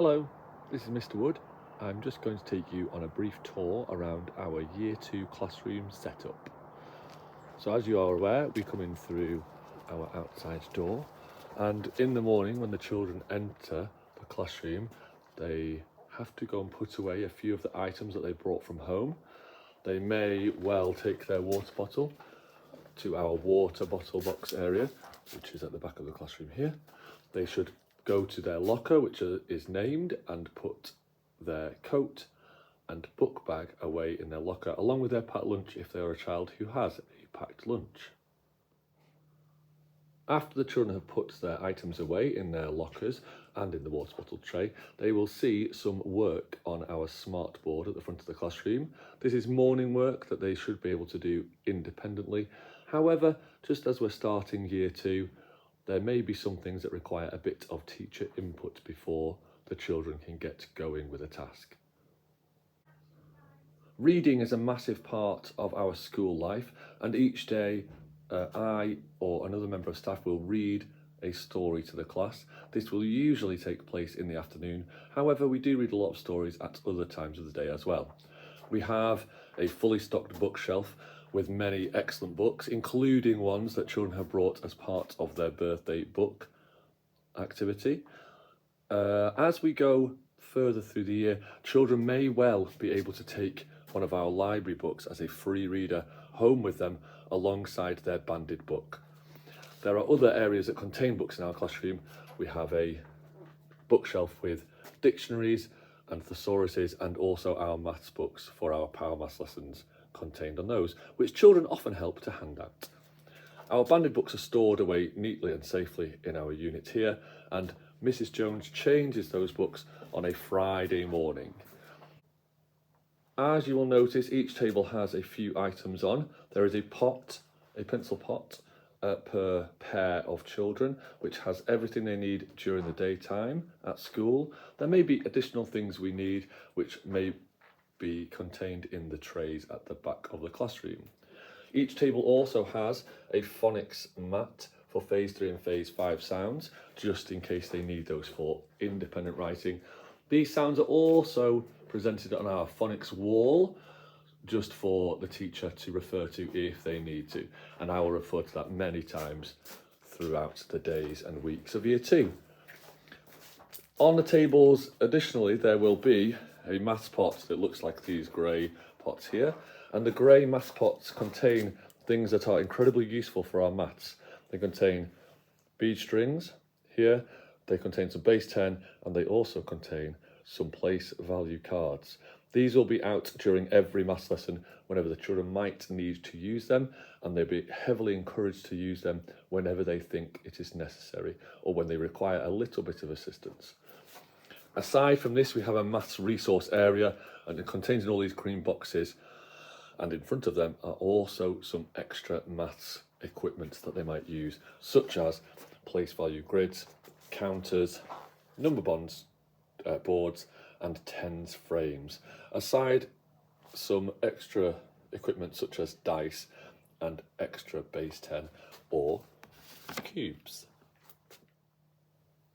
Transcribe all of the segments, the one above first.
Hello, this is Mr. Wood. I'm just going to take you on a brief tour around our Year 2 classroom setup. So as you are aware, we come in through our outside door, and in the morning when the children enter the classroom, they have to go and put away a few of the items that they brought from home. They may well take their water bottle to our water bottle box area, which is at the back of the classroom here. They should go to their locker, which is named, and put their coat and book bag away in their locker, along with their packed lunch if they are a child who has a packed lunch. After the children have put their items away in their lockers and in the water bottle tray, they will see some work on our smart board at the front of the classroom. This is morning work that they should be able to do independently. However, just as we're starting Year 2, there may be some things that require a bit of teacher input before the children can get going with a task. Reading is a massive part of our school life, and each day I or another member of staff will read a story to the class. This will usually take place in the afternoon. However, we do read a lot of stories at other times of the day as well. We have a fully stocked bookshelf with many excellent books, including ones that children have brought as part of their birthday book activity. As we go further through the year, children may well be able to take one of our library books as a free reader home with them alongside their banded book. There are other areas that contain books in our classroom. We have a bookshelf with dictionaries and thesauruses, and also our maths books for our power maths lessons contained on those, which children often help to hand out. Our banded books are stored away neatly and safely in our unit here, and Mrs. Jones changes those books on a Friday morning. As you will notice, each table has a few items on. There is a pencil pot per pair of children, which has everything they need during the daytime at school. There may be additional things we need, which may be contained in the trays at the back of the classroom. Each table also has a Phonics Mat for Phase 3 and Phase 5 sounds, just in case they need those for independent writing. These sounds are also presented on our phonics wall, just for the teacher to refer to if they need to, and I will refer to that many times throughout the days and weeks of Year 2. On the tables, additionally, there will be a maths pot that looks like these grey pots here, and the grey maths pots contain things that are incredibly useful for our maths. They contain bead strings here, they contain some base 10, and they also contain some place value cards. These will be out during every maths lesson whenever the children might need to use them, and they'll be heavily encouraged to use them whenever they think it is necessary or when they require a little bit of assistance. Aside from this, we have a maths resource area, and it contains all these green boxes, and in front of them are also some extra maths equipment that they might use, such as place value grids, counters, number bonds, boards, and tens frames. Aside some extra equipment such as dice and extra base 10 or cubes.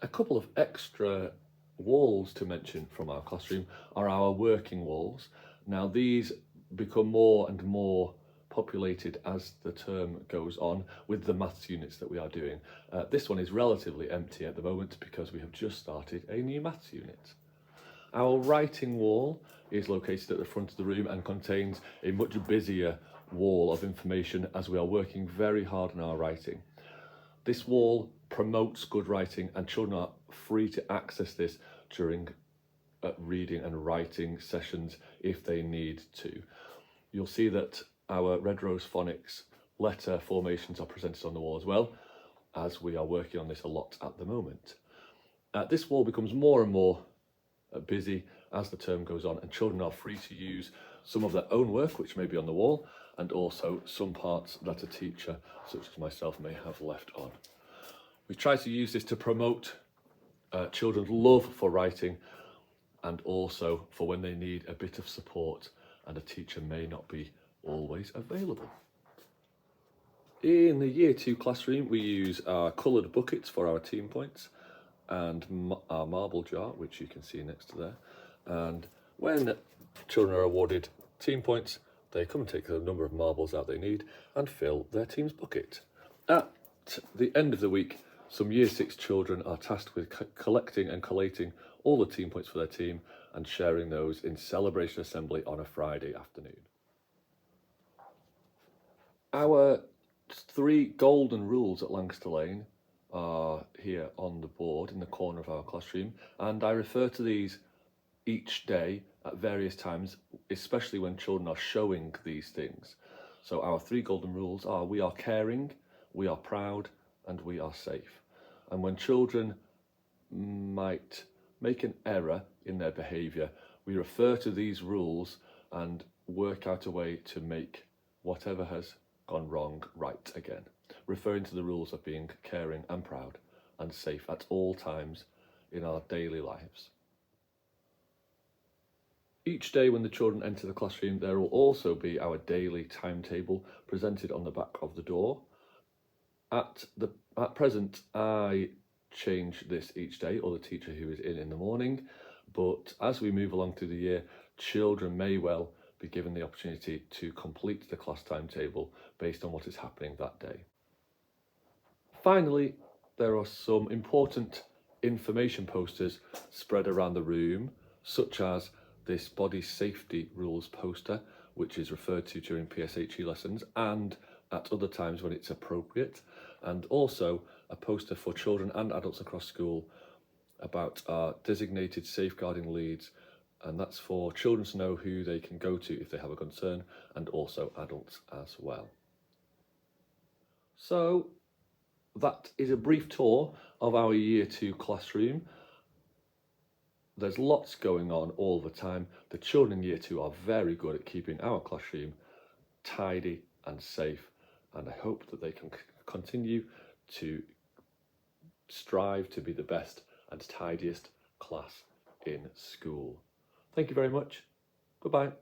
A couple of extra walls to mention from our classroom are our working walls. Now these become more and more populated as the term goes on with the maths units that we are doing. This one is relatively empty at the moment because we have just started a new maths unit. Our writing wall is located at the front of the room and contains a much busier wall of information as we are working very hard on our writing. This wall promotes good writing, and children are free to access this during reading and writing sessions if they need to. You'll see that our Red Rose Phonics letter formations are presented on the wall as well, as we are working on this a lot at the moment. This wall becomes more and more busy as the term goes on, and children are free to use some of their own work which may be on the wall, and also some parts that a teacher such as myself may have left on. We try to use this to promote children's love for writing, and also for when they need a bit of support and a teacher may not be always available. In the Year 2 classroom, we use our coloured buckets for our team points. and our marble jar, which you can see next to there. And when children are awarded team points, they come and take the number of marbles out they need and fill their team's bucket. At the end of the week, some Year 6 children are tasked with collecting and collating all the team points for their team and sharing those in celebration assembly on a Friday afternoon. Our 3 golden rules at Lancaster Lane are here on the board in the corner of our classroom, and I refer to these each day at various times, especially when children are showing these things. So our 3 golden rules are: we are caring, we are proud, and we are safe. And when children might make an error in their behaviour, we refer to these rules and work out a way to make whatever has gone wrong right again, referring to the rules of being caring and proud and safe at all times in our daily lives. Each day when the children enter the classroom, there will also be our daily timetable presented on the back of the door. At present, I change this each day, or the teacher who is in the morning, but as we move along through the year, children may well be given the opportunity to complete the class timetable based on what is happening that day. Finally, there are some important information posters spread around the room, such as this body safety rules poster, which is referred to during PSHE lessons and at other times when it's appropriate, and also a poster for children and adults across school about our designated safeguarding leads, and that's for children to know who they can go to if they have a concern, and also adults as well. So that is a brief tour of our Year 2 classroom. There's lots going on all the time. The children in Year 2 are very good at keeping our classroom tidy and safe, and I hope that they can continue to strive to be the best and tidiest class in school. Thank you very much. Goodbye.